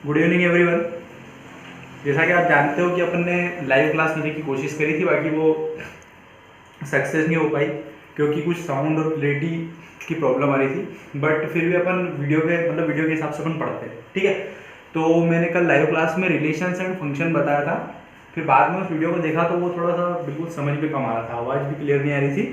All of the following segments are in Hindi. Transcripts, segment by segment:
Good evening everyone. जैसा कि आप जानते हो कि अपन ने लाइव क्लास लेने की कोशिश करी थी, बाकी वो सक्सेस नहीं हो पाई क्योंकि कुछ साउंड और क्लैरिटी की प्रॉब्लम आ रही थी। बट फिर भी अपन वीडियो के हिसाब से अपन पढ़ते हैं, ठीक है। तो मैंने कल लाइव क्लास में रिलेशंस एंड फंक्शन बताया था, फिर बाद में उस वीडियो को देखा तो वो थोड़ा सा बिल्कुल समझ में कम आ रहा था, आवाज़ भी क्लियर नहीं आ रही थी,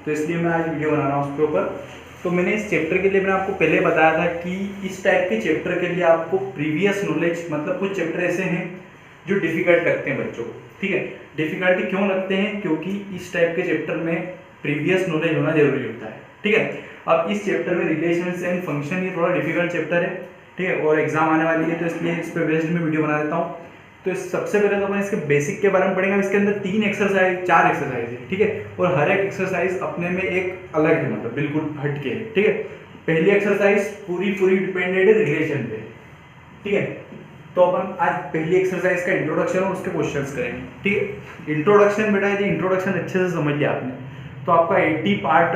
तो इसलिए मैं आज वीडियो बना रहा हूँ उसके ऊपर। तो मैंने इस चैप्टर के लिए मैंने आपको पहले बताया था कि इस टाइप के चैप्टर के लिए आपको प्रीवियस नॉलेज, मतलब कुछ चैप्टर ऐसे हैं जो डिफ़िकल्ट लगते हैं बच्चों को, ठीक है। डिफ़िकल्टी क्यों लगते हैं? क्योंकि इस टाइप के चैप्टर में प्रीवियस नॉलेज होना जरूरी होता है, ठीक है। अब इस चैप्टर में रिलेशंस एंड फंक्शन, ये थोड़ा डिफिकल्ट चैप्टर है, ठीक है, और एग्जाम आने वाली है तो इसलिए इस पर बेस्ड में वीडियो बना देता हूँ। तो सबसे पहले तो अपन इसके बेसिक के बारे में पढ़ेंगे। इसके अंदर 4 एक्सरसाइज है, ठीक है, और हर एक एक्सरसाइज अपने में एक अलग है, मतलब बिल्कुल हटके है, ठीक है। पहली एक्सरसाइज पूरी डिपेंडेंट है रिलेशन पे, ठीक है। तो अपन आज पहली एक्सरसाइज का इंट्रोडक्शन और उसके क्वेश्चंस करेंगे, ठीक है। इंट्रोडक्शन बेटा, यदि इंट्रोडक्शन अच्छे से समझ लिया आपने तो आपका 80 पार्ट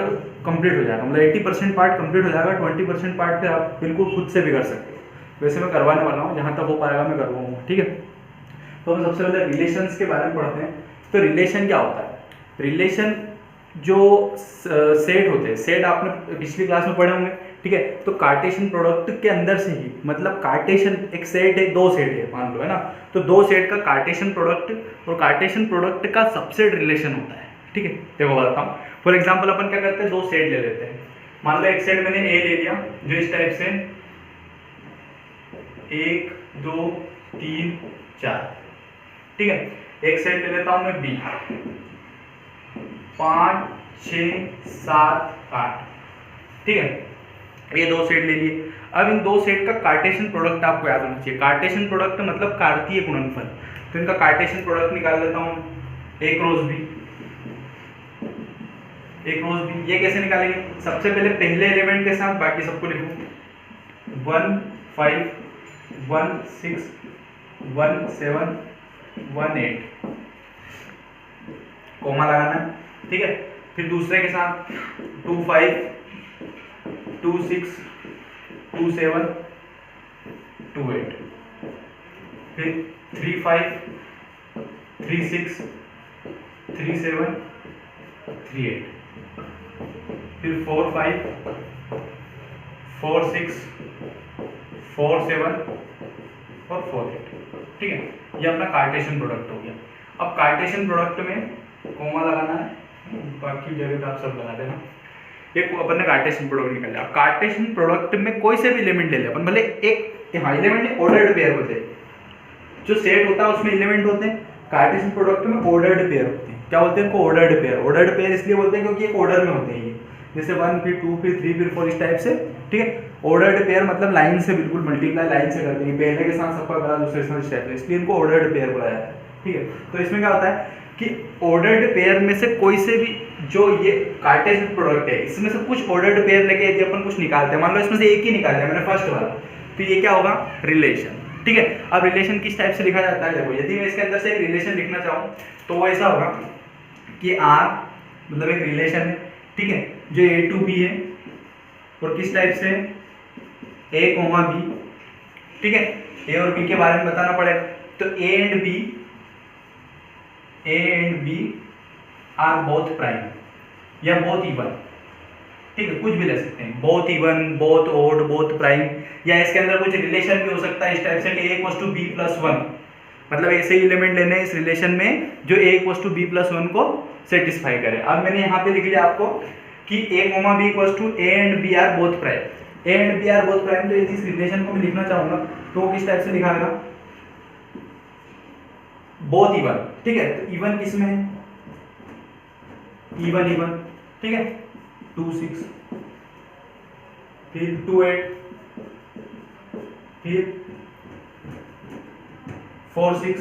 कंप्लीट हो जाएगा, मतलब 80% पार्ट कंप्लीट हो जाएगा। 20% पार्ट फिर आप बिल्कुल खुद से भी कर सकते हो। वैसे मैं करवाने वाला हूँ, जहाँ तक हो पाएगा मैं करवाऊँगा, ठीक है। तो हम सबसे पहले रिलेशंस के बारे में पढ़ते हैं। तो रिलेशन क्या होता है? रिलेशन जो सेट होते हैं, सेट आपने पिछली क्लास में पढ़े होंगे, ठीक है। तो कार्टेशियन प्रोडक्ट के अंदर से ही, मतलब कार्टेशियन एक सेट है, 2 सेट है मान लो, है ना। तो 2 सेट का कार्टेशियन प्रोडक्ट और कार्टेशियन प्रोडक्ट का सबसेट रिलेशन होता है, ठीक है। देखो बताता हूँ। फॉर एग्जाम्पल अपन क्या करते हैं, 2 सेट ले लेते हैं। मान लो एक सेट मैंने ए ले लिया जो इस टाइप से 1 2 3 4, ठीक है। एक सेट ले लेता हूं मैं बी 5 6 7 8, ठीक है। ये 2 सेट ले लिए। अब इन 2 सेट का कार्टेशियन प्रोडक्ट आपको याद होना चाहिए। कार्टेशियन प्रोडक्ट मतलब कार्तीय गुणनफल। तो इनका कार्टेशियन प्रोडक्ट निकाल लेता हूं, ए क्रॉस बी, ए क्रॉस बी। ये कैसे निकालेंगे? सबसे पहले पहले एलिमेंट के साथ बाकी सबको लिखो, 1 5 1 6 1 7 1 8, कोमा लगाना है, ठीक है। फिर दूसरे के साथ 2 5 2 6 2 7 2 8, फिर 3 5 3 6 3 7 3 8, फिर 4 5 4 6 4 7 और 4 8, ठीक है। ये अपना कार्टेशियन प्रोडक्ट हो गया। अब कार्टेशियन प्रोडक्ट में कोमा लगाना है, बाकी जगह पे आप सब लगा देना। ये अपन ने कार्टेशियन प्रोडक्ट निकाल लिया। अब कार्टेशियन प्रोडक्ट में कोई से भी एलिमेंट ले ले अपन, भले एक एलिमेंट ऑर्डर्ड पेयर होते हैं। जो सेट होता है उसमें एलिमेंट होते हैं, कार्टेशियन प्रोडक्ट में ऑर्डर्ड पेयर होते हैं। क्या बोलते हैं इनको? Ordered pair. ऑर्डर्ड पेयर इसलिए बोलते हैं क्योंकि एक ऑर्डर में होते हैं ये, जैसे 1 फिर 2 फिर 3 फिर 4 इस टाइप से, ठीक है। ऑर्डर्ड पेयर मतलब लाइन से, बिल्कुल मल्टीप्लाई लाइन से करते हैं, पहले के साथ सबका करा दूसरे के साथ इस टाइप से, इसलिए इनको ऑर्डर्ड पेयर बोला जाता है, ठीक है। तो इसमें क्या होता है कि ऑर्डर्ड पेयर में से कोई से भी, जो ये कार्टेशियन प्रोडक्ट है इसमें से कुछ ऑर्डर्ड पेयर लेके यदि अपन कुछ निकालते हैं, मान लो इसमें से एक ही निकाल लिया मैंने फर्स्ट वाला, तो ये क्या होगा? रिलेशन, ठीक है। अब रिलेशन किस टाइप से लिखा जाता है? देखो, यदि मैं इसके अंदर से एक रिलेशन लिखना चाहूँ तो वो ऐसा होगा कि आर मतलब एक रिलेशन है, ठीक है, जो ए टू बी है, और किस टाइप से? ए कोमा बी, ठीक है। ए और बी के बारे में बताना पड़ेगा। तो A and B are both prime या बोथ इवन, ठीक है, कुछ भी ले सकते हैं, both even, both odd, both prime, या इसके अंदर कुछ रिलेशन भी हो सकता है इस टाइप से कि ए इक्वल्स टू बी प्लस 1, मतलब ऐसे ही एलिमेंट लेने हैं इस रिलेशन में जो ए इक्वल्स टू बी प्लस 1 को सेटिस्फाई करे। अब मैंने यहाँ पे लिख लिया आपको कि A comma B equals to A and B are both prime, A and B are both prime. तो यदि इस रिलेशन को मैं लिखना चाहूंगा तो वो किस टाइप से लिखा जाएगा? बोथ इवन, ठीक है। तो इवन किस में है? इवन, ठीक है। 2 6 फिर 2 8 फिर 4 6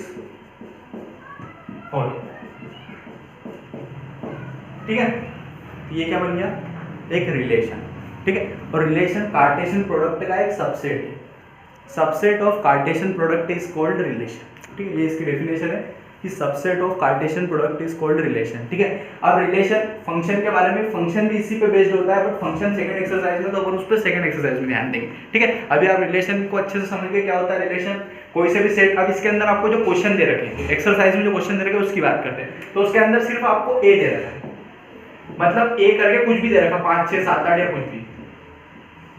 4, ठीक है। ये क्या बन गया? एक रिलेशन, ठीक है। और रिलेशन कार्टेशियन प्रोडक्ट का एक सबसेट है। Subset of Cartesian product is called relation, ठीक है। ये इसकी डेफिनेशन है। कि subset of Cartesian product is called relation. ठीक है, अब रिलेशन फंक्शन के बारे में, फंक्शन भी इसी पे बेस्ड होता है, बट फंक्शन सेकंड एक्सरसाइज में, तो अपन उस पर सेकंड एक्सरसाइज में ध्यान देंगे। ठीक है, अभी आप रिलेशन को अच्छे से समझ गए क्या होता है रिलेशन, कोई से भी सेट। अब इसके अंदर आपको जो क्वेश्चन दे रखे हैं, एक्सरसाइज में जो क्वेश्चन दे रखे हैं उसकी बात करते हैं, तो उसके अंदर सिर्फ आपको ए दे रखा है, मतलब ए करके कुछ भी दे रखा, 5 6 7 8 या कुछ भी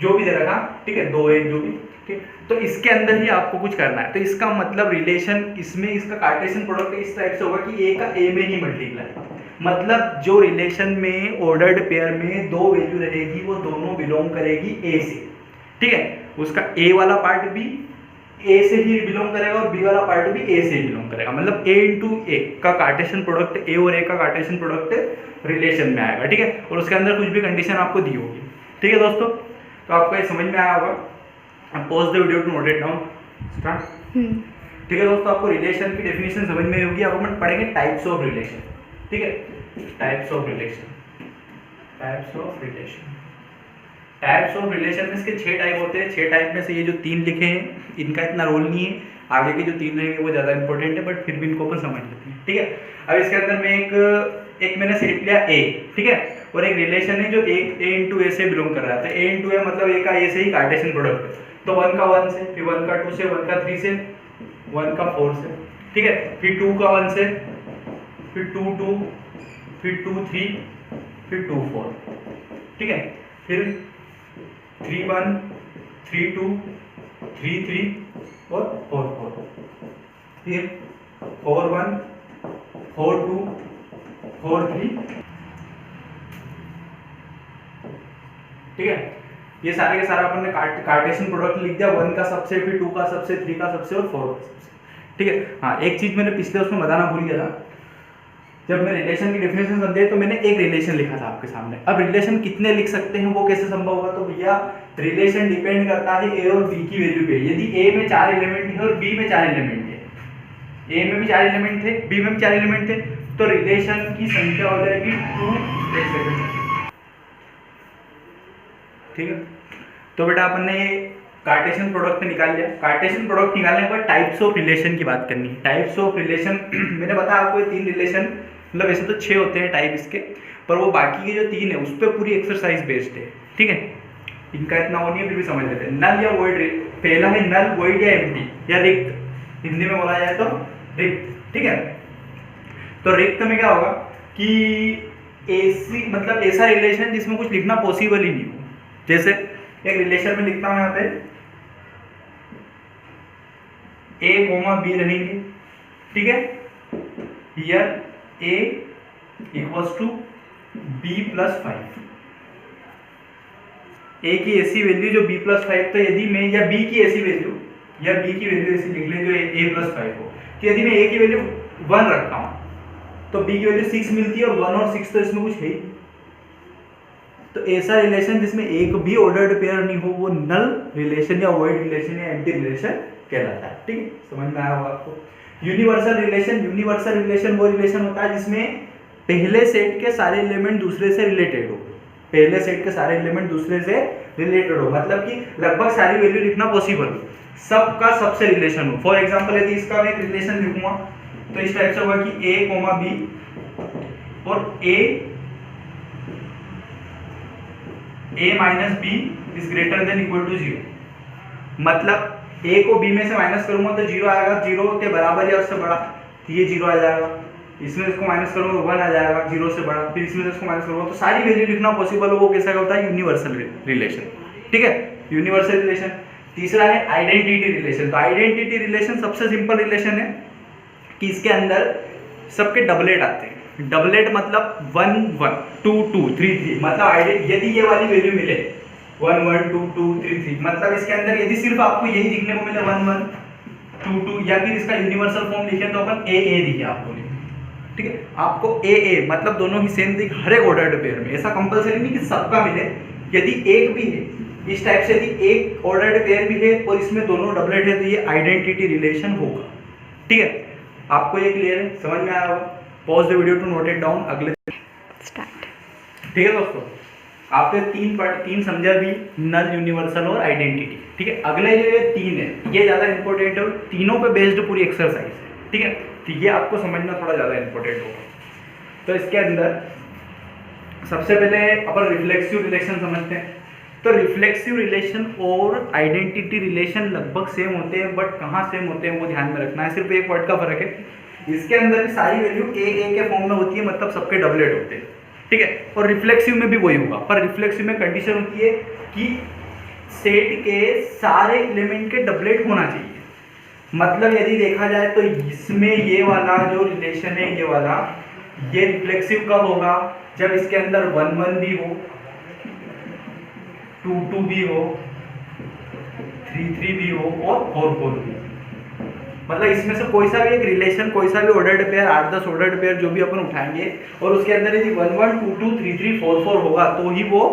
जो भी दे रखा, ठीक है, 2 1 जो भी, ठीक, तो इसके अंदर ही आपको कुछ करना है। तो इसका मतलब रिलेशन, इसमें इसका कार्टेशियन प्रोडक्ट इस टाइप से होगा कि ए का ए में ही मल्टीप्लाई, मतलब जो रिलेशन में ऑर्डर्ड पेयर में 2 वैल्यू रहेगी वो दोनों बिलोंग करेगी ए से। ठीक है, उसका ए वाला पार्ट भी ए से ही बिलोंग करेगा और बी वाला पार्ट भी ए से ही बिलोंग करेगा, मतलब ए इंटू ए का कार्टेशियन प्रोडक्ट, ए और ए का कार्टेशियन प्रोडक्ट रिलेशन में आएगा। ठीक है, और उसके अंदर कुछ भी कंडीशन आपको दी होगी। ठीक है दोस्तों, तो आपको ये समझ में आया होगा। Pause the video to note it down, start. ठीक है दोस्तों, आपको रिलेशन की डेफिनेशन समझ में होगी। अब हम पढ़ेंगे टाइप्स ऑफ रिलेशन। ठीक है, types of relation, types of relation, types of relation में इसके 6 टाइप होते हैं। 6 टाइप में से ये जो 3 लिखे हैं इनका इतना रोल नहीं है, आगे के जो 3 रहेंगे वो ज़्यादा इंपॉर्टेंट है, बट फिर भी इनको अपन समझ लेते हैं। ठीक है, अब इसके अंदर में एक मैंने सेट लिया ए, ठीक है, और एक रिलेशन है जो एक ए इंटू ए से बिलोंग कर रहा है। ए इंटू ए मतलब ए का ए से ही कार्टेशियन प्रोडक्ट है, तो 1 का 1 से, फिर 1 का 2 से, 1 का 3 से, 1 का 4 से, ठीक है, फिर 2 का 1 से, फिर 2 2, फिर 2 3, फिर 2 4, ठीक है, फिर 3 1, 3 2, 3 3 और 4 4, फिर 4 1, 4 2, 4 3। ठीक है, ये सारे के सारा अपन ने कार्टेशियन प्रोडक्ट लिख दिया, 1 का सबसे, फिर 2 का सबसे, 3 का सबसे और 4 का सबसे। ठीक है, हाँ, एक चीज मैंने पिछले उसमें बताना भूल गया था, जब मैं रिलेशन की डेफिनेशन समझे तो मैंने एक रिलेशन लिखा था आपके सामने। अब रिलेशन कितने लिख सकते हैं वो कैसे संभव होगा, तो भैया रिलेशन डिपेंड करता है ए और बी की वैल्यू पे। यदि ए में 4 एलिमेंट है और बी में 4 एलिमेंट है, ए में भी 4 एलिमेंट थे, बी में भी 4 एलिमेंट थे, तो रिलेशन की संख्या हो जाएगी 2। ठीक है, तो बेटा अपन ने कार्टेशियन प्रोडक्ट निकाल लिया। कार्टेशियन प्रोडक्ट निकालने के बाद टाइप्स ऑफ रिलेशन की बात करनी है। टाइप्स ऑफ रिलेशन मैंने बताया आपको, ये 3 रिलेशन, मतलब वैसे तो 6 होते हैं टाइप इसके, पर वो बाकी के जो 3 है उस पर पूरी एक्सरसाइज बेस्ड है। ठीक है, इनका इतना वो नहीं है, फिर भी समझ लेते हैं। नल या वॉइड, पहला है नल, वॉइड या एम्प्टी या रिक्त, हिंदी में बोला जाए तो रिक्त। ठीक है, तो रिक्त में क्या होगा कि ऐसी, मतलब ऐसा रिलेशन जिसमें कुछ लिखना पॉसिबल ही नहीं हो। जैसे एक रिलेशन में लिखता हूं यहाँ पे ए कोमा बी रहेंगे, ठीक है, here A equals to B plus 5। A की ऐसी वैल्यू जो बी प्लस 5, तो यदि मैं, या बी की ऐसी वैल्यू, या बी की वैल्यू ऐसी लिख लें जो ए प्लस 5 हो, कि यदि मैं ए की वैल्यू 1 रखता हूं तो बी की वैल्यू 6 मिलती है, और 1 और 6 तो इसमें कुछ है ही। तो ऐसा रिलेशन जिसमें एक भी ऑर्डर्ड पेयर नहीं हो वो नल रिलेशन या वॉइड रिलेशन या एम्प्टी रिलेशन कहलाता है। ठीक है, समझ में आया होगा आपको। यूनिवर्सल रिलेशन, यूनिवर्सल रिलेशन वो रिलेशन होता है जिसमें पहले सेट के सारे एलिमेंट दूसरे से रिलेटेड हो, पहले सेट के सारे एलिमेंट दूसरे से रिलेटेड हो, मतलब कि लगभग सारी वैल्यू लिखना पॉसिबल हो, सबका सबसे रिलेशन हो। फॉर एग्जांपल यदि इसका मैं एक रिलेशन लिखूंगा तो इस टाइप से होगा कि ए कोमा बी और A minus B is greater than equal to 0, मतलब ए को बी में से माइनस करूंगा तो 0 आएगा, 0 के बराबर या उससे बड़ा, ये 0 आ जाएगा, इसमें इसको माइनस करूंगा तो 1 आ जाएगा 0 से बड़ा, फिर इसमें इसको माइनस करूंगा तो सारी वैल्यू लिखना पॉसिबल हो, वो कैसा होता है, यूनिवर्सल रिलेशन। ठीक है, यूनिवर्सल रिलेशन। तीसरा है आइडेंटिटी रिलेशन। तो आइडेंटिटी रिलेशन सबसे सिंपल रिलेशन है कि इसके अंदर सबके डबलेट आते हैं। डबलेट मतलब 1 1 2 2 3 3, मतलब यदि ये वाली वैल्यू मिले 1 1 2 2 3 3, मतलब इसके अंदर यदि सिर्फ आपको यही दिखने को मिले 1 1 2 2, या फिर इसका यूनिवर्सल फॉर्म लिखे तो अपन ए ए दिखे आपको। ठीक है, आपको ए ए मतलब दोनों ही सेम दिख हर एक ऑर्डर्ड पेयर में, ऐसा कंपलसरी नहीं कि सबका मिले। यदि एक भी है इस टाइप से, यदि एक ऑर्डर्ड पेयर भी है और इसमें दोनों डबलेट है तो ये आइडेंटिटी रिलेशन होगा। ठीक है, आपको ये क्लियर है, समझ में आया होगा। Pause the video to note it down, अगले स्टार्ट। ठीक है दोस्तों, आपने 3 समझा भी, नल, यूनिवर्सल और आइडेंटिटी। ठीक है, अगले जो ये 3 है ये ज्यादा इंपॉर्टेंट है, तीनों पे बेस्ड पूरी एक्सरसाइज है। ठीक है, तो ये आपको समझना थोड़ा ज़्यादा इंपॉर्टेंट होगा। तो इसके अंदर सबसे पहले अपन रिफ्लेक्सिव रिलेशन समझते हैं। तो रिफ्लेक्सिव रिलेशन और आइडेंटिटी रिलेशन लगभग सेम होते हैं, बट कहाँ सेम होते हैं वो ध्यान में रखना है, सिर्फ एक वर्ड का फर्क है। इसके अंदर सारी वैल्यू ए के फॉर्म में होती है, मतलब सबके डबलेट होते हैं, ठीक है। और रिफ्लेक्सिव में भी वही होगा, पर रिफ्लेक्सिव में कंडीशन होती है कि सेट के सारे एलिमेंट के डबलेट होना चाहिए। मतलब यदि देखा जाए तो इसमें ये वाला जो रिलेशन है, ये वाला, ये रिफ्लेक्सिव कब होगा? जब इसके अंदर 1 1 भी हो, 2 2 भी हो, 3 3 भी हो और 4 4 भी। मतलब इसमें से कोई सा भी एक रिलेशन, कोई सा भी ऑर्डर्ड पेयर, 8 10 ऑर्डर्ड पेयर जो भी अपन उठाएंगे, और उसके अंदर यदि 1 1 2 2 3 3 4 4 होगा तो ही वो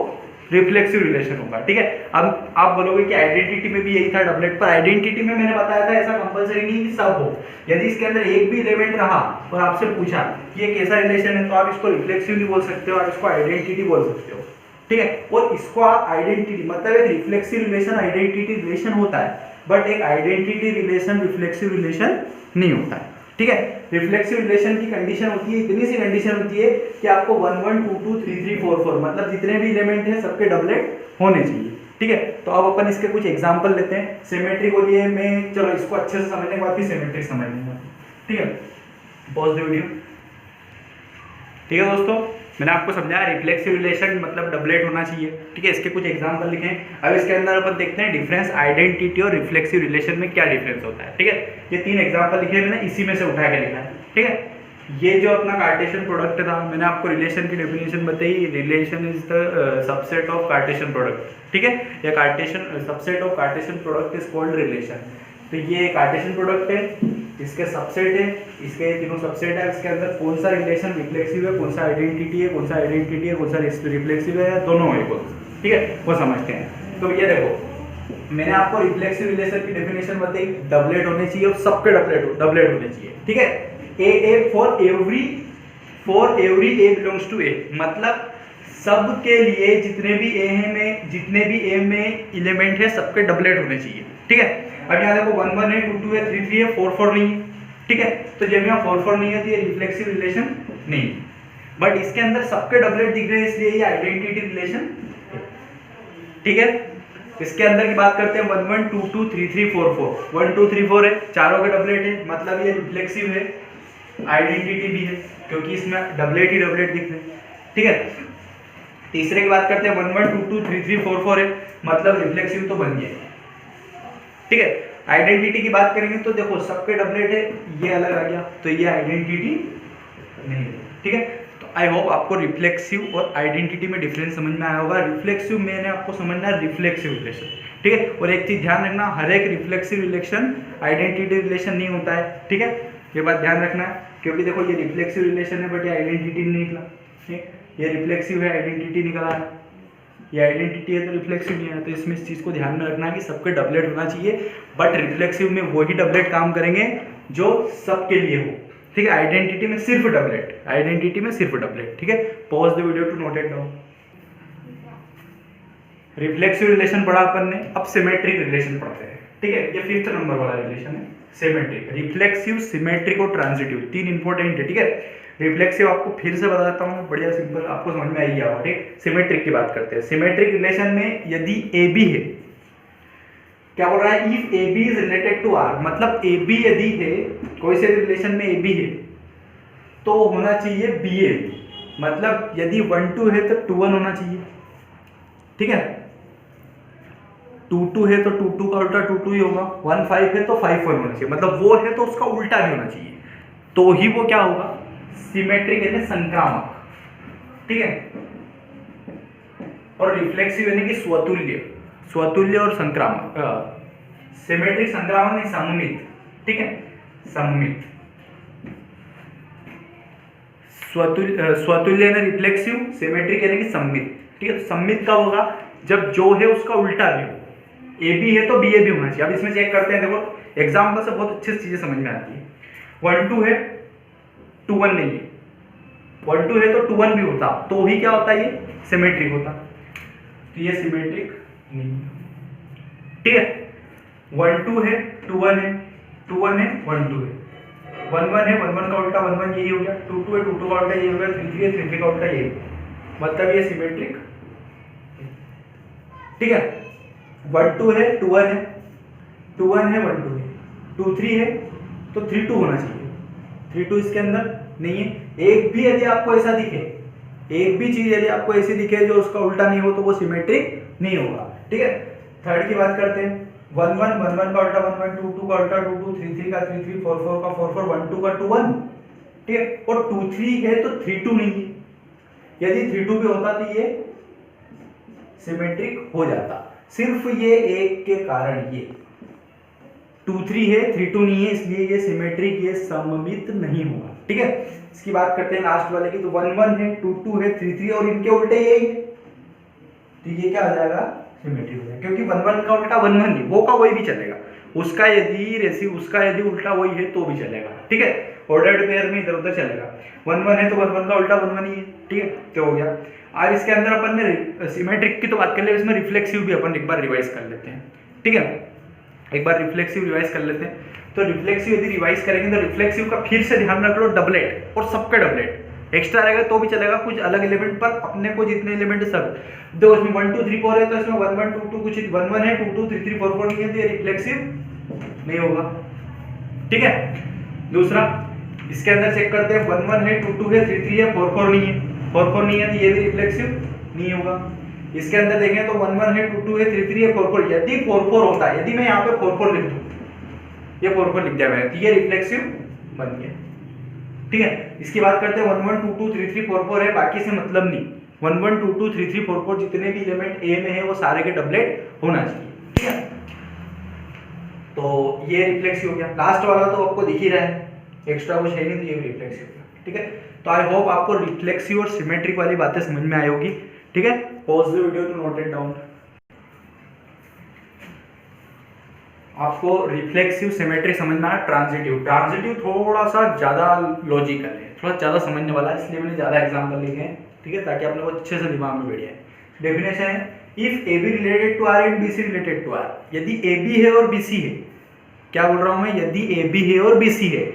रिफ्लेक्सिव रिलेशन होगा, ठीक है। अब आप बोलोगे कि आइडेंटिटी में भी यही था डबलेट, पर आइडेंटिटी में मैंने बताया था ऐसा कंपलसरी नहीं कि सब हो। यदि इसके अंदर एक भी एलिमेंट रहा और आपसे पूछा कि ये कैसा रिलेशन है, तो आप इसको रिफ्लेक्सिव भी बोल सकते हो, आप इसको आइडेंटिटी बोल सकते हो, ठीक है। और इसको आप आइडेंटिटी, मतलब एक रिफ्लेक्सिव रिलेशन आइडेंटिटी रिलेशन होता है, बट एक आइडेंटिटी रिलेशन रिफ्लेक्सिव रिलेशन नहीं होता है, ठीक है। रिफ्लेक्सिव रिलेशन की कंडीशन होती है, इतनी सी कंडीशन होती है कि आपको 1 1 2 2 3 3 4 4 मतलब जितने भी एलिमेंट हैं सबके डबलेट होने चाहिए, ठीक है। तो अब अपन इसके कुछ एग्जांपल लेते हैं। सिमेट्रिक हो लिए मैं, चलो इसको अच्छे से समझने के बाद फिर सिमेट्रिक समझ लूंगा, ठीक है। पॉज द वीडियो, ठीक है दोस्तों। मैंने आपको समझाया रिफ्लेक्सिव रिलेशन मतलब डबलेट होना चाहिए, ठीक है। इसके कुछ एग्जांपल लिखे हैं। अब इसके अंदर अपन देखते हैं डिफरेंस आइडेंटिटी और रिफ्लेक्सिव रिलेशन में क्या डिफरेंस होता है, ठीक है। ये 3 एग्जांपल लिखे हैं मैंने, इसी में से उठा के लिखा है, ठीक है। ये जो अपना कार्टेशियन प्रोडक्ट था, मैंने आपको रिलेशन की डेफिनेशन बताई, relation is the subset of Cartesian product, ठीक है। या Cartesian subset of Cartesian product is called relation. तो ये कार्टेशियन प्रोडक्ट है, इसके सबसेट है, इसके तीनों सबसेट है, इसके अंदर कौन सा रिलेशन रिफ्लेक्सिव है, कौन सा आइडेंटिटी है, कौन सा आइडेंटिटी है, कौन सा रिफ्लेक्सिव है, या दोनों है, ठीक है, वो समझते हैं। तो ये देखो, मैंने आपको रिफ्लेक्सिव रिलेशन की डेफिनेशन बताई, डबलेट होने चाहिए और सबके डबलेट होने चाहिए, ठीक है। A for every A belongs to A, मतलब सब के लिए जितने भी ए हैं में, जितने भी ए में एलिमेंट है सबके डबलेट होने चाहिए, ठीक है। अब यहाँ देखो 1 1 है, 2 2 है, 3 3 है, 4 4 नहीं है, ठीक है। तो जब यहाँ 4 4 नहीं है तो ये रिफ्लेक्सिव रिलेशन नहीं है, बट इसके अंदर सबके डबलेट दिख रहे हैं इसलिए ये आइडेंटिटी रिलेशन, ठीक है। इसके अंदर की बात करते हैं 1 1 2 2 3 3 4 4, 1 2 3 4 है, चारों के डबलेट है, मतलब ये रिफ्लेक्सिव है, आइडेंटिटी भी है, क्योंकि इसमें डबलेट ही डबलेट दिख रहे हैं, ठीक है। तीसरे की बात करते हैं 1 1 2 2 3 3 4 4 है, मतलब रिफ्लेक्सिव तो बन गया, ठीक है। आइडेंटिटी की बात करेंगे तो देखो सबके डबलेट है, ये अलग आ गया, तो ये आइडेंटिटी नहीं है, ठीक है। तो आई होप आपको रिफ्लेक्सिव और आइडेंटिटी में डिफरेंस समझ में आया होगा। रिफ्लेक्सिव मैंने आपको समझना है रिफ्लेक्सिव रिलेशन, ठीक है। और एक चीज ध्यान रखना, हर एक रिफ्लेक्सिव रिलेशन आइडेंटिटी रिलेशन नहीं होता है, ठीक है। ये बात ध्यान रखना है, क्योंकि देखो ये रिफ्लेक्सिव रिलेशन है बट ये आइडेंटिटी नहीं निकला, ठीक। ये रिफ्लेक्सिव है, आइडेंटिटी निकला है, ये आइडेंटिटी है तो रिफ्लेक्सिव नहीं है। तो इसमें इस चीज़ को ध्यान में रखना है कि सबके डबलेट होना चाहिए, बट रिफ्लेक्सिव में वही डबलेट काम करेंगे जो सबके लिए हो, ठीक है। आइडेंटिटी में सिर्फ डबलेट, आइडेंटिटी में सिर्फ डबलेट, ठीक है। Pause the video to note it down. Reflexive relation पढ़ा अपन ने, अब सिमेट्रिक रिलेशन पढ़ते हैं, ठीक है। ये 5th नंबर वाला रिलेशन है, सिमेट्रिक। रिफ्लेक्सिव, सिमेट्रिक और ट्रांजिटिव, 3 इंपॉर्टेंट है, ठीक है। रिफ्लेक्सिव आपको फिर से बताता हूँ, बढ़िया सिंपल, आपको समझ में आई गया होगा, ठीक। सिमेट्रिक की बात करते हैं। सिमेट्रिक रिलेशन में यदि ए बी है, क्या बोल रहा है, if A B is related to R, मतलब ए बी यदि है, कोई से रिलेशन में ए बी है तो होना चाहिए बी ए, मतलब यदि 1 2 है तो 2 1 होना चाहिए, ठीक है। 2 2 है तो 2 2 का उल्टा 2 2 ही होगा, 1 5 है तो 5 1 होना चाहिए, मतलब वो है तो उसका उल्टा भी होना चाहिए, तो ही वो क्या होगा, सिमेट्रिक यानी संक्रामक, ठीक है। और रिफ्लेक्सिव यानी कि स्वतुल्य, स्वतुल्य और संक्रामक, सिमेट्रिक संक्रामक नहीं, सममित, ठीक है, सममित। स्वतुल्य यानी रिफ्लेक्सिव, सिमेट्रिक यानी कि सममित, ठीक है। तो सममित कब होगा, जब जो है उसका उल्टा भी हो, ए बी है तो बी ए भी होना चाहिए। अब इसमें चेक करते हैं, देखो एग्जाम्पल से बहुत अच्छी चीजें समझ में आती है। 1 2 है, 2 1 नहीं है, 1 2 है तो 2 1 भी होता, तो ही क्या होता है, ये सिमेट्रिक होता, तो ये सिमेट्रिक नहीं, ठीक है। 1 2 है, 2 1 है, 2 1 है, 1 2 है, 1 है 1 का उल्टा 1 यही हो गया, 2 है 2 का उल्टा यही हो गया, 3 है 3 का उल्टा यही हो गया, मतलब ये सिमेट्रिक। ठीक है, 1 2 है 2 1 है, 2 1 है 1 2 है, 2 3 है तो 3 2 होना चाहिए, 3 2 इसके अंदर नहीं है। एक भी यदि आपको ऐसा दिखे, एक भी चीज यदि आपको ऐसी दिखे जो उसका उल्टा नहीं हो तो वो सिमेट्रिक नहीं होगा। ठीक है, थर्ड की बात करते हैं। 1 1 का उल्टा 1 1, 2 2 का उल्टा 2 2, 3 3 का 3 3, 4 4 का 4 4, 1 2 का 2 1। ठीक है, और 2 3 है तो 3 2 नहीं है, यदि 3 2 भी होता तो ये सिमेट्रिक हो जाता। सिर्फ ये एक के कारण, ये 2 3 है 3 2 नहीं है, इसलिए ये सिमेट्रिक, ये सममित नहीं होगा। ठीक है, इसकी बात करते हैं लास्ट वाले की। तो 1 1 है 2 2 है 3 3 और इनके उल्टे यही है, तो ये क्या हो जाएगा, सिमेट्रिक हो जाएगा, क्योंकि 1 1 का उल्टा 1 1 नहीं, वो का वही भी चलेगा, उसका यदि उल्टा वही है तो भी चलेगा। ठीक है, ऑर्डर्ड पेयर में इधर उधर चलेगा। 1 1 है तो 1 1 का उल्टा 1 1 ही है। ठीक है, क्या हो गया। और इसके अंदर अपन ने सिमेट्रिक की तो बात कर ली, इसमें रिफ्लेक्सिव भी अपन एक बार रिवाइज कर लेते हैं। ठीक है, एक बार रिफ्लेक्सिव रिवाइज कर लेते हैं। तो रिफ्लेक्सिव यदि रिवाइज करेंगे तो रिफ्लेक्सिव का फिर से ध्यान रख लो, डबलेट और सबके डबलेट, एक्स्ट्रा रहेगा तो भी चलेगा, कुछ अलग एलिमेंट पर अपने को जितने एलिमेंट सब दो, इसमें 1 2 3 4 है तो इसमें 1 1 2 2 कुछ 1 1 है, 2 2 3 3 4 4 नहीं है, तो ये रिफ्लेक्सिव नहीं होगा। ठीक है, दूसरा इसके अंदर चेक करते हैं, 1 1 है 2 2 है 3 3 है, 4 4 नहीं है, 4 4 नहीं है तो ये भी रिफ्लेक्सिव नहीं होगा। इसके अंदर देखें तो 1 1 है 2 2 है 3 3 है 4 4, यदि 4 4 होता है, यदि मैं यहाँ पे 4 4 लिख दूं, ये 4 4 लिख दिया मैंने, तो ये रिफ्लेक्सिव बन गया। ठीक है, इसकी बात करते हैं 1 1 2 2 3 3 4 4 है, बाकी से मतलब नहीं, 1 1 2 2 3 3 4 4 जितने भी एलिमेंट ए में है वो सारे के डबलेट होना चाहिए। ठीक है, तो ये रिफ्लेक्सिव हो गया। लास्ट वाला तो आपको दिख ही रहा है, एक्स्ट्रा कुछ है नहीं, तो ये भी रिफ्लेक्सिव हो गया। ठीक है, तो आई होप आपको रिफ्लेक्सिव और सिमेट्रिक वाली बातें समझ में आई होगी। ठीक है, pause the video to note it down. आपको रिफ्लेक्सिव सिमेट्रिक समझना है। ट्रांजिटिव थोड़ा सा ज्यादा लॉजिकल है, थोड़ा ज्यादा समझने वाला है, इसलिए मैंने ज्यादा एग्जांपल लिखे हैं। ठीक है, ताकि आप लोगों को अच्छे से दिमाग में बैठ जाए। डेफिनेशन है, if A B related to R and B C related to R, यदि ए बी है और बी सी है, क्या बोल रहा हूं मैं, यदि ए बी है और बी सी है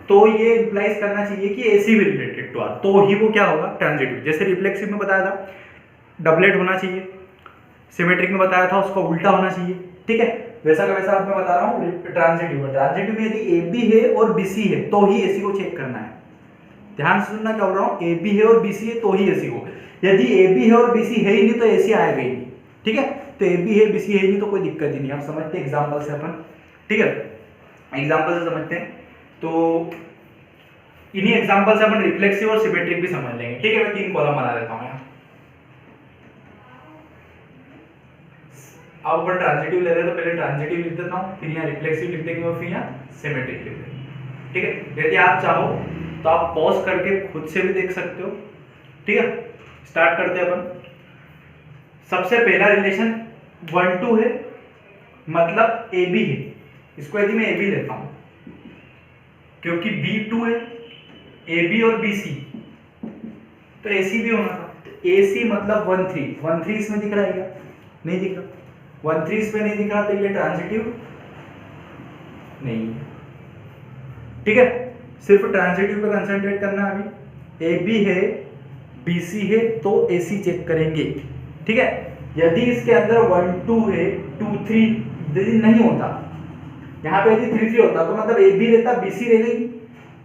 तो ये इंप्लाइज करना चाहिए कि ए सी भी रिलेटेड टू आर, तो ही वो क्या होगा, ट्रांजिटिव। जैसे रिफ्लेक्सिव में बताया था डबलेट होना चाहिए, सिमेट्रिक में बताया था उसका उल्टा होना चाहिए। ठीक है, वैसा का वैसा अब मैं बता रहा हूँ ट्रांजिटिव में यदि ए बी है और बी सी है तो ही ए सी को चेक करना है। ध्यान से सुनना क्या बोल रहा हूँ, ए बी है और बी सी है तो ही ए सी को, यदि ए बी है और बी सी है ही नहीं तो ए सी आएगा ही नहीं। ठीक है, तो ए बी है बी सी है ही नहीं तो कोई दिक्कत ही नहीं। आप समझते हैं एग्जाम्पल से अपन। ठीक है, एग्जाम्पल से समझते हैं, तो इन्हीं एग्जाम्पल से अपन रिफ्लेक्सिव और सिमेट्रिक भी समझ लेंगे। ठीक है, मैं 3 कॉलम बना देता हूँ यहाँ। अब अपन ट्रांजिटिव ले रहे हैं तो पहले ट्रांजिटिव लिख देता हूँ, फिर यहाँ रिफ्लेक्सिव लिख देंगे और फिर यहाँ सिमेट्रिक लिख देंगे। ठीक है, यदि आप चाहो तो आप पॉज करके खुद से भी देख सकते हो। ठीक है, स्टार्ट करते हैं अपन। सबसे पहला रिलेशन 1 2 है, मतलब ए बी है। इसको यदि मैं ए बी लेता हूं क्योंकि बी 2 है, ए बी और बी सी, तो ए सी भी होना था। तो ए सी मतलब 1 3, 1 3 इसमें दिख रहा है क्या, नहीं दिख रहा। 1 3 इसमें नहीं दिख रहा तो ये ट्रांजिटिव नहीं है। ठीक है, सिर्फ ट्रांजिटिव पे कंसंट्रेट करना है अभी। ए बी है बी सी है तो ए सी चेक करेंगे। ठीक है, यदि इसके अंदर 1 2 है 2 3 यदि नहीं होता, यहाँ पे यदि 3 3 होता तो मतलब ए बी रहता, बी सी रह गई,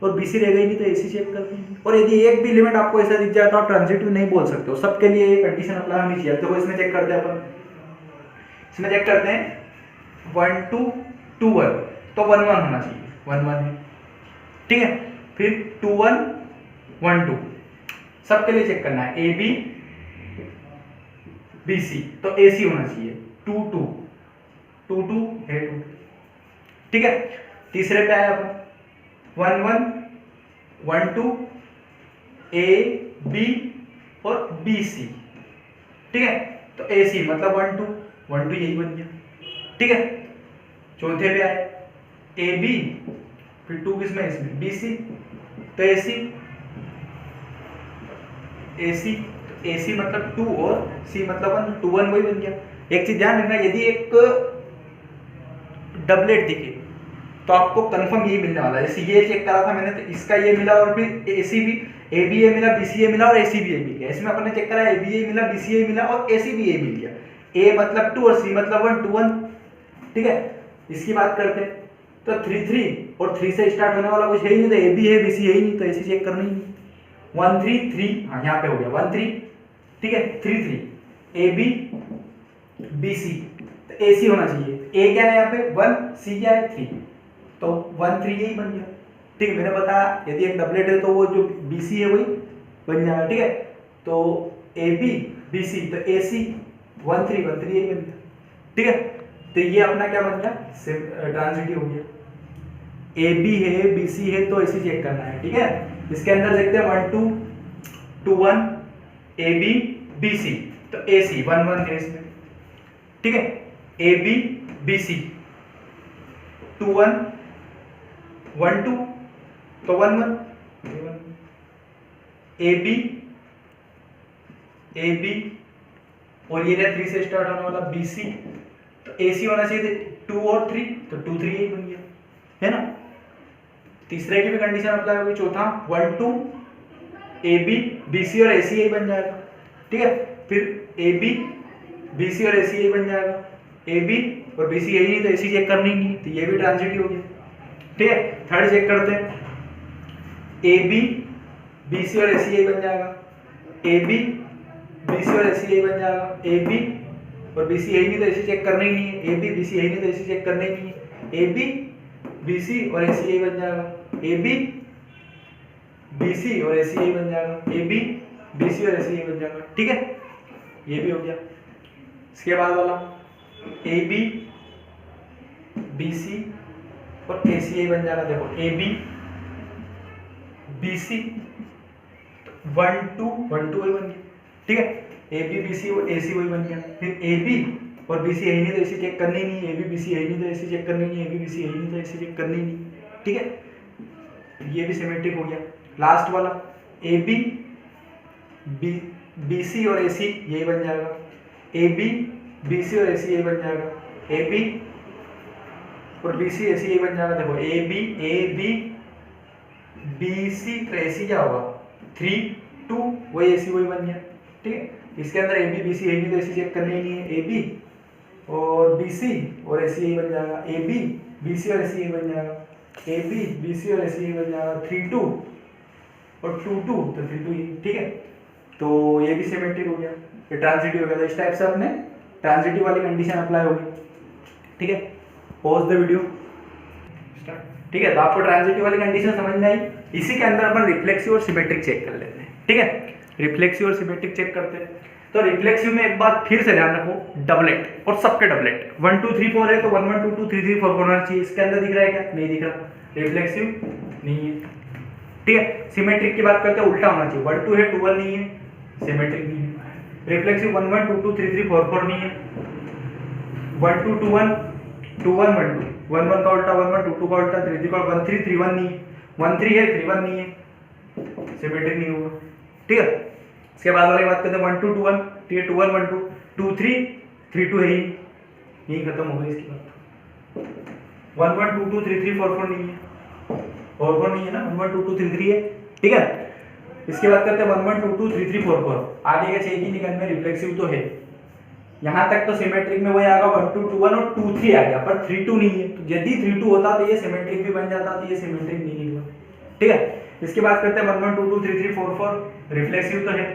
और बी सी रह गई नहीं तो ए सी चेक कर देंगे। और यदि एक भी एलिमेंट आपको ऐसा दिख जाए तो आप ट्रांजिटिव नहीं बोल सकते हो, सबके लिए ये कंडीशन अप्लाई होनी चाहिए। देखो इसमें चेक करते हैं अपन, इसमें चेक करते हैं 1 2 2 1 तो 1 1 होना चाहिए, 1 1 है। ठीक है, फिर 2 1 1 2 सबके लिए चेक करना है, ए बी बी सी तो ए सी होना चाहिए, 2 2 2 2 है 2। ठीक है, तीसरे पे आया अपन 1 1 1 2 ए बी और बी सी। ठीक है, तो ए सी मतलब 1 2 1 2 यही बन गया। ठीक है, चौथे पे आए ए बी फिर 2 किसमें, इसमें बी सी, तो ए सी ए सी मतलब 2 और सी मतलब 1, 2 1 वही बन गया। एक चीज ध्यान रखना, यदि एक डबलेट दिखे तो आपको कंफर्म यही मिलने वाला है। जैसे ये चेक करा था मैंने, तो इसका ये मिला, और फिर एसी भी ए बी ए मिला, बी सी ए मिला और ए सी बी ए मिल गया। इसमें अपन ने चेक करा ए बी ए मिला, बी सी ए मिला और ए सी बी ए मिल गया। ए मतलब 2 और सी मतलब 1, 2 1, ठीक है। इसकी बात करते हैं तो 3 3 और 3 से स्टार्ट होने वाला कुछ है ही नहीं, तो ए बी है बी सी है ही नहीं, तो ऐसे चेक करना ही नहीं। 1 3 3, हाँ यहाँ पे हो गया 1 3, ठीक है। 3 3 ए बी बी सी, तो ए सी होना चाहिए। ए क्या है यहाँ पे 1, सी क्या है 3, तो 1 3 यही बन गया, ठीक है। मैंने बताया यदि एक डबलेट है तो वो जो बी सी है वही बन जाएगा, ठीक है। तो ए बी बी सी, तो ए सी 1 3 1 3 यही बन गया, ठीक है। तो ये अपना क्या बन गया, ट्रांजिटिव हो गया। ए बी है बी सी है तो ऐसे चेक करना है, ठीक है। इसके अंदर देखते हैं 1 2 2 1 ए बी बी सी, तो ए सी 1 1 है इसमें, ठीक है। ए बी बी सी 2 1 1 2, तो 1 1 ए बी और ये 3 से स्टार्ट होने वाला बी सी, तो ए सी होना चाहिए 2 और 3, तो 2 3 यही बन गया, है ना। तीसरे की भी कंडीशन अप्लाई होगी। चौथा 1 2 ए बी बी सी और ए सी यही बन जाएगा, ठीक है। फिर ए बी बी सी और ए सी यही बन जाएगा। ए बी और बी सी यही नहीं, तो ए सी चेक करनी नहीं, तो ये भी ट्रांजिटिव हो गया, ठीक है। थर्ड चेक करते हैं, ए बी बी सी और ए सी यही बन जाएगा। ए बी बी सी और ए सी यही बन जाएगा। ए बी और बी सी यही नहीं, तो ए सी चेक करना ही नहीं है। ए बी बी सी यही नहीं, तो ए सी चेक करना ही नहीं है। ए बी बी सी और ए सी यही बन जाएगा। ए बी बी सी और ए सी यही बन जाएगा। ए बी बी सी और ए सी यही बन जाएगा, ठीक है। ये भी हो गया। इसके बाद वाला ए बी बी सी और ए सी यही बन जाएगा। देखो ए बी बी सी 1 2 1 2 वही बन गया, ठीक है। ए बी बी सी और ए सी वही बन गया। फिर ए बी और बी सी यही नहीं, तो ए सी चेक करनी नहीं। ए बी बी सी यही नहीं, तो ए सी चेक करनी नहीं। ए बी बी सी यही नहीं, तो ए सी चेक करनी नहीं, ठीक है। ये भी सिमेट्रिक हो गया। लास्ट वाला ए बी बी सी और ए सी यही बन जाएगा। ए बी बी सी और ए सी यही बन जाएगा। ए बी और बी सी ए सी यही बन जाएगा। देखो ए बी बी सी, तो ए सी क्या होगा 3 2, वही ए सी वही बन गया, ठीक है। इसके अंदर ए बी बी सी यही नहीं, तो ए सी चेक करनी ही नहीं है। ए बी और बी सी और ए सी यही बन जाएगा। ए बी बी सी और ए सी यही बन जाएगा। ए बी बी सी और ए सी यही बन जाएगा। 3 2 और 2 2, तो 3 2 यही, ठीक है। तो ये भी सिमेट्रिक हो गया, ये ट्रांजिटिव हो गया। तो इस टाइप से अपने ट्रांजिटिव वाली कंडीशन अप्लाई होगी, ठीक है। पॉज द वीडियो, ठीक है। तो आपको ट्रांजिटिव वाली कंडीशन समझ में आई। इसी के अंदर अपन रिफ्लेक्सिव और सिमेट्रिक चेक कर लेते हैं, ठीक है। रिफ्लेक्सिव और सिमेट्रिक चेक करते हैं। तो रिफ्लेक्सिव में एक बात फिर से ध्यान रखो, डबलेट और सबके डबलेट 1 2 3 4 है, तो 1 1 2 2 3 3 4 होना चाहिए। इसके अंदर दिख रहा है क्या, नहीं दिख रहा, रिफ्लेक्सिव नहीं है, ठीक है। सिमेट्रिक की बात करते हैं, उल्टा होना चाहिए। 1 2 है 2 1 नहीं है, सिमेट्रिक नहीं है। रिफ्लेक्सिव 1 1 2 2 3 3 4 4 नहीं है। 1 2 2 1 2 1 1 2, 1 1 का उल्टा 1 1, 2 2 का उल्टा 3 3 का 1 3 3 1 नहीं है। 1 3 है 3 1 नहीं है, सिमेट्रिक नहीं होगा, ठीक है। इसके बाद वाली बात करते हैं 1 2 2 1, ठीक है। 2 1 1 2 2 3 3 2 है ही, यही खत्म हो गई इसकी बात। 1 1 2 2 3 3 4 4 नहीं है, 4 4 नहीं है ना, 1 1 2 2 3 3 है, ठीक है। इसके बाद करते हैं 1 1 2 2 3 3 4 4। आगे के 6 की निकल में रिफ्लेक्सिव तो है, यहाँ तक तो सिमेट्रिक में वही आएगा 1 2 2 1 और 2 3 आ गया, पर 3 2 नहीं है। तो यदि 3 2 होता तो ये सिमेट्रिक भी बन जाता, तो ये सिमेट्रिक नहीं निकला, ठीक है। इसके बाद करते हैं 1 1 2 2 3 3 4 4, रिफ्लेक्सिव तो है।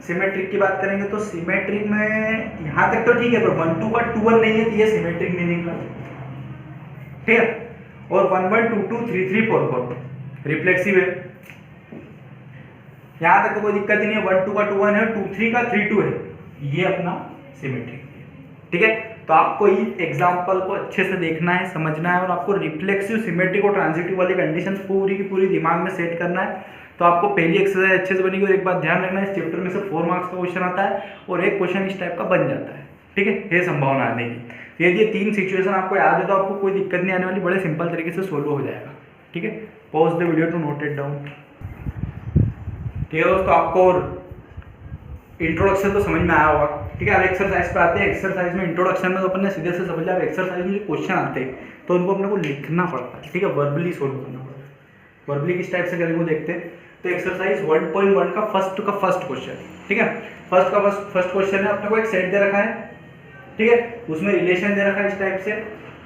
सिमेट्रिक की बात करेंगे तो सिमेट्रिक में यहाँ तक तो ठीक है, पर 1 2 का 2 1 नहीं है, तो ये सिमेट्रिक नहीं निकला, ठीक है। और 1 1 2 2 3 3 4 4 रिफ्लेक्सिव है, यहाँ तक तो कोई दिक्कत ही नहीं है। 1 2 का 2 1 है, 2 3 का 3 2 है, ये अपना सिमेट्रिक, ठीक है। तो आपको ये एग्जांपल को अच्छे से देखना है, समझना है, और आपको रिफ्लेक्सिव, सिमेट्रिक और ट्रांजिटिव वाली कंडीशन पूरी की पूरी दिमाग में सेट करना है। तो आपको पहली एक्सरसाइज अच्छे से बनेगी। और एक बात ध्यान रखना है, इस चैप्टर में से 4 मार्क्स का क्वेश्चन आता है और एक क्वेश्चन इस टाइप का बन जाता है, ठीक है। ये संभावना आने की। यदि ये 3 सिचुएशन आपको याद है तो आपको कोई दिक्कत नहीं आने वाली, बड़े सिंपल तरीके से सोल्व हो जाएगा, ठीक है। Pause the video to note it down, ठीक है दोस्तों। आपको इंट्रोडक्शन तो समझ में आया होगा, ठीक है। अब एक्सरसाइज पे आते हैं। एक्सरसाइज में इंट्रोडक्शन में तो अपन ने सीधे से समझा, अब एक्सरसाइज में जो क्वेश्चन आते हैं तो उनको अपने को लिखना पड़ता है, ठीक है, वर्बली सोल्व करना पड़ता है। वर्बली किस टाइप से करेंगे वो देखते हैं। तो एक्सरसाइज 1.1 का फर्स्ट क्वेश्चन, ठीक है, फर्स्ट क्वेश्चन है, अपने को एक सेट दे रखा है, ठीक है, उसमें रिलेशन दे रखा है इस टाइप से।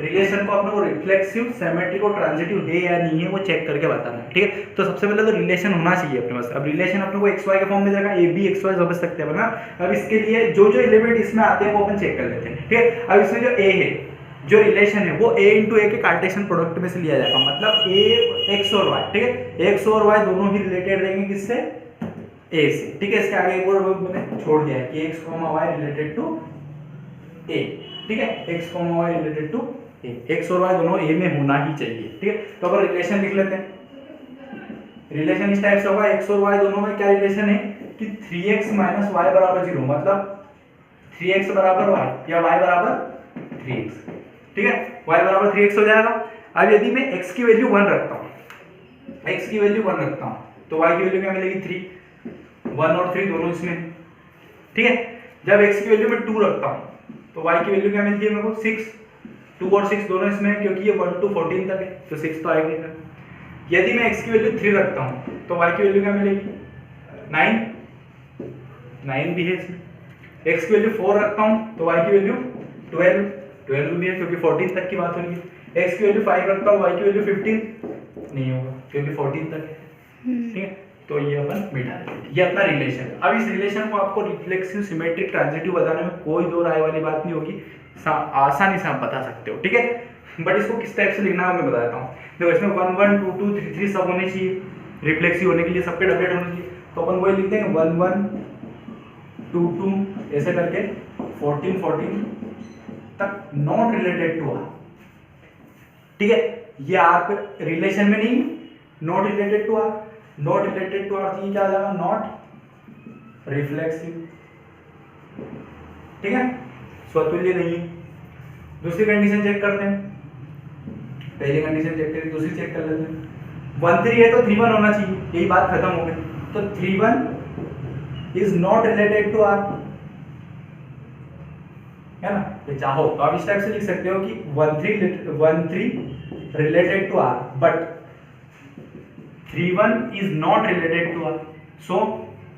रिलेशन को अपने को रिफ्लेक्सिव, सिमेट्रिक और ट्रांजिटिव है या नहीं है वो चेक करके बताना है, ठीक है। तो सबसे पहले तो रिलेशन होना चाहिए अपने पास। अब रिलेशन अपने को एक्स वाई के फॉर्म में दे रखा है, ए बी एक्स वाई समझ सकते हैं ना। अब इसके लिए जो जो एलिमेंट इसमें आते हैं वो अपन चेक कर लेते हैं, ठीक है। अब इसमें जो ए है, जो रिलेशन है वो ए इंटू ए के कार्टेशियन प्रोडक्ट में से लिया जाएगा, मतलब ए एक्स और वाई, ठीक है, एक्स और वाई दोनों ही रिलेटेड रहेंगे किससे, ए से, ठीक है। इसके आगे एक और मैंने छोड़ दिया है कि X comma Y related to A, ठीक है, X comma Y related to A, X और वाई दोनों ए में होना ही चाहिए, ठीक है। तो अब रिलेशन लिख लेते हैं। रिलेशन इस टाइप से होगा, एक्स और वाई दोनों में क्या रिलेशन है कि 3x माइनस वाई बराबर 0, मतलब 3x बराबर वाई या y बराबर 3x, ठीक है, y बराबर 3x हो जाएगा। अब यदि मैं x की वैल्यू 1 रखता हूँ, x की वैल्यू 1 रखता हूँ तो y की वैल्यू क्या मिलेगी 3, 1 और 3 दोनों इसमें, ठीक है। जब x की वैल्यू मैं 2 रखता हूँ तो y की वैल्यू क्या मिलती है मेरे को 6, 2 और 6 दोनों इसमें है, क्योंकि ये 1 to 14 तक है तो 6 तो आएगा। यदि मैं x की वैल्यू 3 रखता हूँ तो y की वैल्यू क्या मिलेगी 9 भी है इसमें। x की वैल्यू 4 रखता हूँ तो y की वैल्यू 12 भी है क्योंकि 14 तक की बात हो रही है। x की वैल्यू 5 रखता हूँ, y की वैल्यू 15 नहीं होगा क्योंकि 14 तक है, ठीक है। तो ये अपन मिटा देंगे, ये अपना रिलेशन है। अब इस रिलेशन को आपको रिफ्लेक्सिव, सिमेट्रिक, ट्रांजिटिव बताने में कोई दो राय वाली बात नहीं होगी, आसानी से आप बता सकते हो, ठीक है। बट इसको किस टाइप से लिखना है मैं बताता हूँ। देखो इसमें 1 1 2 2 3 3 सब होने चाहिए, रिफ्लेक्सिव होने के लिए सबके डबलेट होने चाहिए, तो अपन वही लिखते हैं 1 1 2 2 ऐसे करके 14 14 तक नॉट रिलेटेड टू आर, ठीक है। ये आर पे रिलेशन में नहीं, not related to R, not related to R, ये क्या आ जाएगा नॉट रिफ्लेक्सिव, ठीक है, स्वतुल्य नहीं। दूसरी कंडीशन चेक करते हैं, पहली कंडीशन चेक करें, दूसरी चेक कर लेते हैं। 1 3 है तो 3 1 होना चाहिए, यही बात खत्म हो गई। तो 3 1 is not related to R, है ना। ये चाहो तो आप इस टाइप से लिख सकते हो कि 1 3 related to R but 3 1 is not related to R, so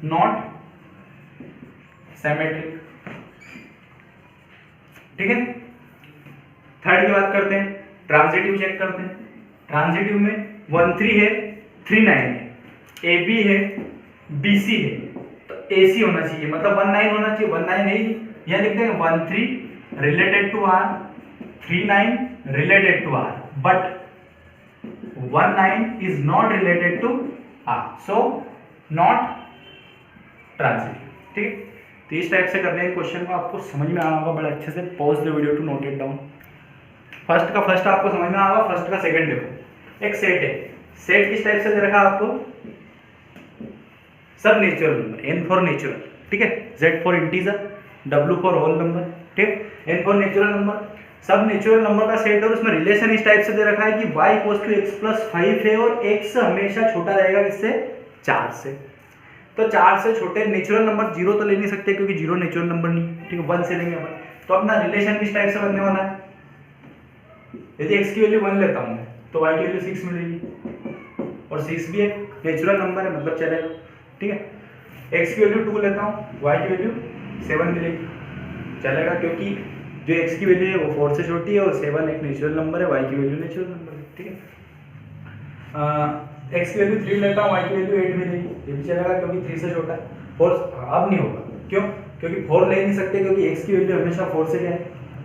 not symmetric, ठीक है। थर्ड की बात करते हैं, ट्रांजिटिव चेक करते हैं। ट्रांजिटिव में 1 3 है, 3 9 है, ए बी है, बी सी है, तो ए सी होना चाहिए, मतलब 1 9 होना चाहिए, 1 9 है, यह लिखते हैं 1 3 related to R, 3 9 related to R, but 1 9 is not related to R, so not transitive, ठीक है। तो इस टाइप से करने के क्वेश्चन को आपको समझ में आना होगा बड़े अच्छे से। Pause the video to note it down. First का फर्स्ट आपको समझ में आएगा, फर्स्ट का सेकंड देखो। एक सेट है, सेट किस टाइप से दे रखा है आपको, सब natural number, n for natural, ठीक है, z for integer, w for whole number, ठीक, n फॉर नेचुरल नंबर, सब नेचुरल नंबर का सेट है। और उसमें रिलेशन इस टाइप से दे रखा है कि y = x + 5 है और x हमेशा छोटा रहेगा किससे, 4 से। तो 4 से छोटे नेचुरल नंबर 0 तो ले नहीं सकते क्योंकि 0 नेचुरल नंबर नहीं, ठीक है, 1 से लेंगे अपन। तो अपना रिलेशन किस टाइप से बनने वाला है, यदि x की वैल्यू 1 लेता हूं तो y की वैल्यू 6 मिलेगी, और 6 भी एक नेचुरल नंबर है मतलब चलेगा, ठीक है। x की वैल्यू 2 लेता हूं, y की वैल्यू 7 मिलेगी, चलेगा, क्योंकि जो x की वैल्यू है वो 4 से छोटी है और 7 एक नेचुरल नंबर है, y की वैल्यू नेचुरल नंबर है, ठीक है। x की वैल्यू 3 लेता हूं, y की वैल्यू 8 मिलेगी, ये भी चलेगा क्योंकि 3 से छोटा है। 4 अब नहीं होगा, क्यों, क्योंकि 4 ले नहीं सकते क्योंकि x की वैल्यू हमेशा 4 से क्या है,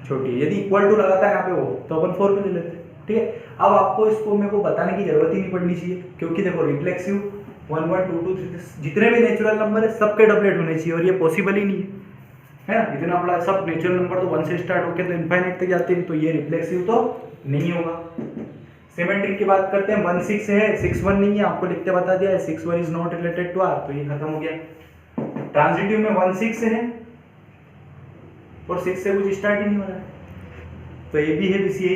छोटी है। यदि इक्वल टू लगाता है यहाँ पे वो तो अपन 4 पे ले लेते हैं, ठीक है। अब आपको इसको मेरे को बताने की जरूरत ही नहीं पड़नी चाहिए क्योंकि देखो रिफ्लेक्सिव 1 1 2 2 3 जितने भी नेचुरल नंबर है सबके डबलेट होने चाहिए और ये पॉसिबल ही नहीं है ना। इतना बड़ा सब नेचुरल नंबर तो 1 से स्टार्ट होकर तो इनफाइनाइट तक जाते हैं, तो ये रिफ्लेक्सिव तो नहीं होगा। सिमेट्रिक की बात करते हैं, 1 6 है, 6 1 नहीं है, आपको लिखते बता दिया है, 6 1 is not related to R, तो ये खत्म हो गया। ट्रांजिटिव में 1 6 है और 6 से कुछ स्टार्ट ही नहीं हो रहा है, तो ए बी है, बी सी है,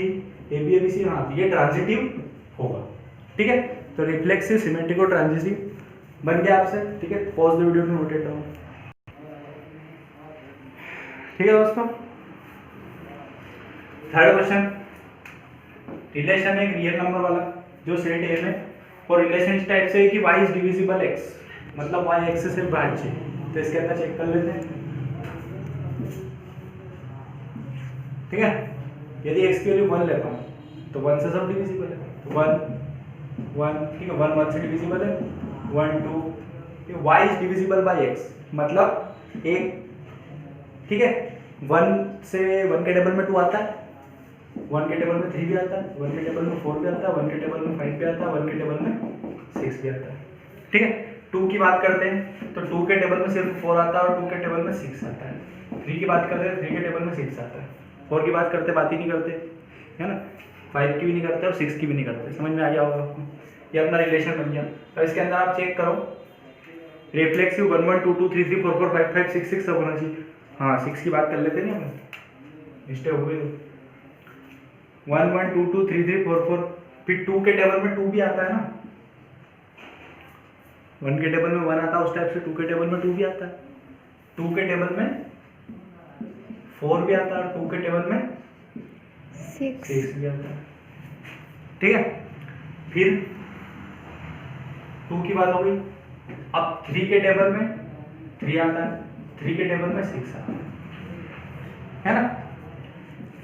ए बी है, बी सी, हाँ, तो ये ट्रांजिटिव होगा, ठीक है। तो रिफ्लेक्सिव, सिमेट्रिक और ट्रांजिटिव बन गया आपसे, ठीक है। Pause the video to note it down, ठीक है दोस्तों। थर्ड क्वेश्चन, रिलेशन है एक रियल नंबर वाला जो सेट ए में, और रिलेशन इस टाइप से है कि y इज डिविजिबल x, मतलब y x से भाज्य। तो इसके अंदर चेक कर लेते हैं, ठीक है। यदि x की वैल्यू 1 लेता हूँ तो 1 से सब डिविजिबल है, तो 1 1, ठीक है, 1 1 से डिविजिबल है, 1 2, y is divisible by x, मतलब एक, ठीक है, 1 से 1 के टेबल में 2 आता है, 1 के टेबल में 3 भी आता है, 1 के टेबल में 4 भी आता है, 1 के टेबल में 5 भी आता है, 1 के टेबल में 6 भी आता है, ठीक है। 2 की बात करते हैं तो 2 के टेबल में सिर्फ 4 आता है और 2 के टेबल में 6 आता है। 3 की बात करते हैं, 3 के टेबल में 6 आता है। 4 की बात करते बात ही नहीं करते, है ना, 5 की भी नहीं करते और 6 की भी नहीं करते। समझ में आ गया होगा आपको, ये अपना रिलेशन बन गया। तो इसके अंदर आप चेक करो, रिफ्लेक्सिव 1 1 2 2 3 3 4 4 5 5 6 6 सब होना चाहिए। हाँ 6 की बात कर लेते हैं ना अपन, मिस्टेक हो गई। 1 1 2 2 3 3 4 4, फिर 2 के टेबल में 2 भी आता है ना, 1 के टेबल में 1 आता है उस टाइप से 2 के टेबल में 2 भी आता है, 2 के टेबल में 4 भी आता है और 2 के टेबल में 6 भी आता है, ठीक है। फिर 2 की बात हो गई। अब 3 के टेबल में 3 आता है, 3 के टेबल में 6 आता है ना।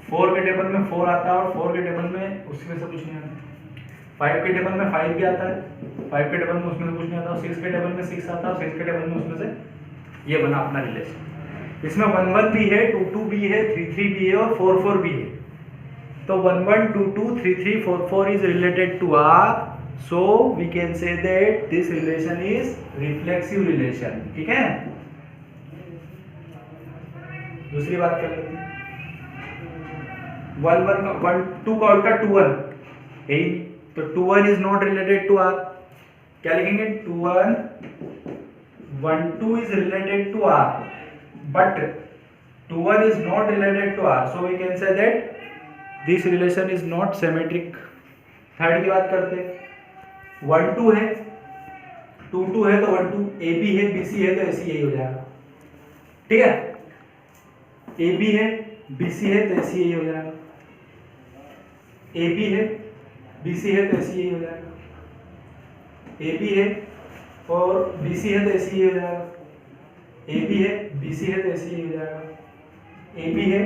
4 के टेबल में 4 आता है और 4 के टेबल में उसमें से कुछ नहीं आता। 5 के टेबल में 5 भी आता है, 5 के टेबल में उसमें से कुछ नहीं आता, और 6 के टेबल में 6 आता है और 6 के टेबल में उसमें से, ये बना अपना रिलेशन। इसमें 1 1 भी है, 2 2 भी है, 3 3 भी है और 4 4 भी है। तो 1 1 2 2 3 3 4 4 is related to R, so we can say that this relation is reflexive relation, ठीक है। दूसरी बात कर लेते हैं, 1 1 1 2 का उल्टा 2 1 यही, तो 2 1 is not related to R, क्या लिखेंगे 2 1 1 2 is related to R, but 2 1 is not related to R, so we can say that this relation is not symmetric। Third की बात करते हैं, 1 2 है, 2 2 है तो 1 2, ए बी है, बी सी है तो ऐसी यही हो जाएगा, ठीक है। ए बी है, बी सी है तो ऐसी यही हो जाएगा, ए बी है, बी सी है तो ऐसी यही हो जाएगा, ए बी है और बी सी है तो ऐसी यही हो जाएगा, ए बी है, बी सी है तो ऐसी यही हो जाएगा, ए बी है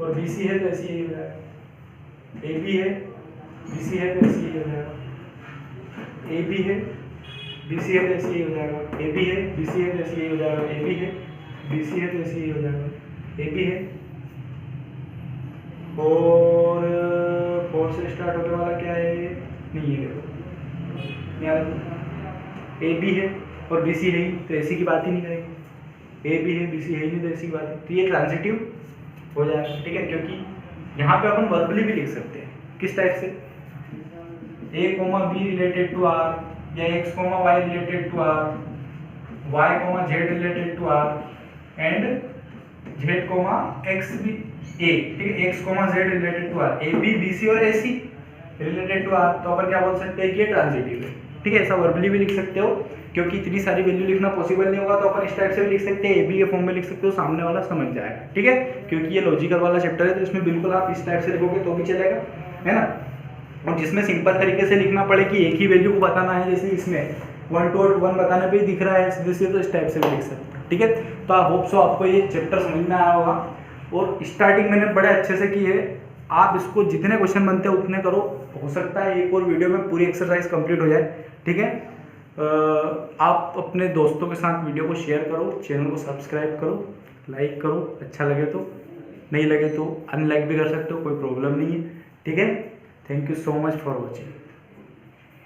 और बी सी है तो ऐसी यही हो जाएगा, ए बी है, बी सी है तो ऐसी यही हो जाएगा, ए बी है, बी सी है तो ऐसी यही हो जाएगा, ए बी है, बी सी है तो ऐसी यही हो जाएगा, ए बी है, बी सी है तो ऐसी यही हो जाएगा, ए बी है, और 4 से स्टार्ट होने वाला क्या है, नहीं है, देखो ए बी है और बी सी है ही तो ऐसी की बात ही नहीं करेंगे, ए बी है, बी सी है ही नहीं तो ऐसी की बात है, तो ये ट्रांजिटिव हो जाएगा, ठीक है। क्योंकि यहाँ पे अपन वर्बली भी लिख सकते हैं, किस टाइप से, a comma B related to R, या x comma y related to R, y comma z related to R, and z comma x भी a, ठीक है, x comma z related to R, a b b c और a c related to R, तो अपन क्या बोल सकते हैं कि ये ट्रांजिटिव है, ठीक है। ऐसा वर्बली भी लिख सकते हो, क्योंकि इतनी सारी वैल्यू लिखना पॉसिबल नहीं होगा, तो अपन इस टाइप से भी लिख सकते हैं, ए बी के फॉर्म में लिख सकते हो, सामने वाला समझ जाएगा, ठीक है। क्योंकि ये लॉजिकल वाला चैप्टर है तो इसमें बिल्कुल आप इस टाइप से लिखोगे तो भी चलेगा, है ना। और जिसमें सिंपल तरीके से लिखना पड़े कि एक ही वैल्यू को बताना है, जैसे इसमें 1 2 और 1 बताने पे ही दिख रहा है सीधे, तो इस टाइप से भी लिख सकते हैं, ठीक है। तो आई होप सो आपको ये चैप्टर समझ में आया होगा, और स्टार्टिंग मैंने बड़े अच्छे से की है, आप इसको जितने क्वेश्चन बनते हैं उतने करो, हो सकता है एक और वीडियो में पूरी एक्सरसाइज कंप्लीट हो जाए, ठीक है। आप अपने दोस्तों के साथ वीडियो को शेयर करो, चैनल को सब्सक्राइब करो, लाइक करो, अच्छा लगे तो, नहीं लगे तो अनलाइक भी कर सकते हो, कोई प्रॉब्लम नहीं है, ठीक है। Thank you so much for watching.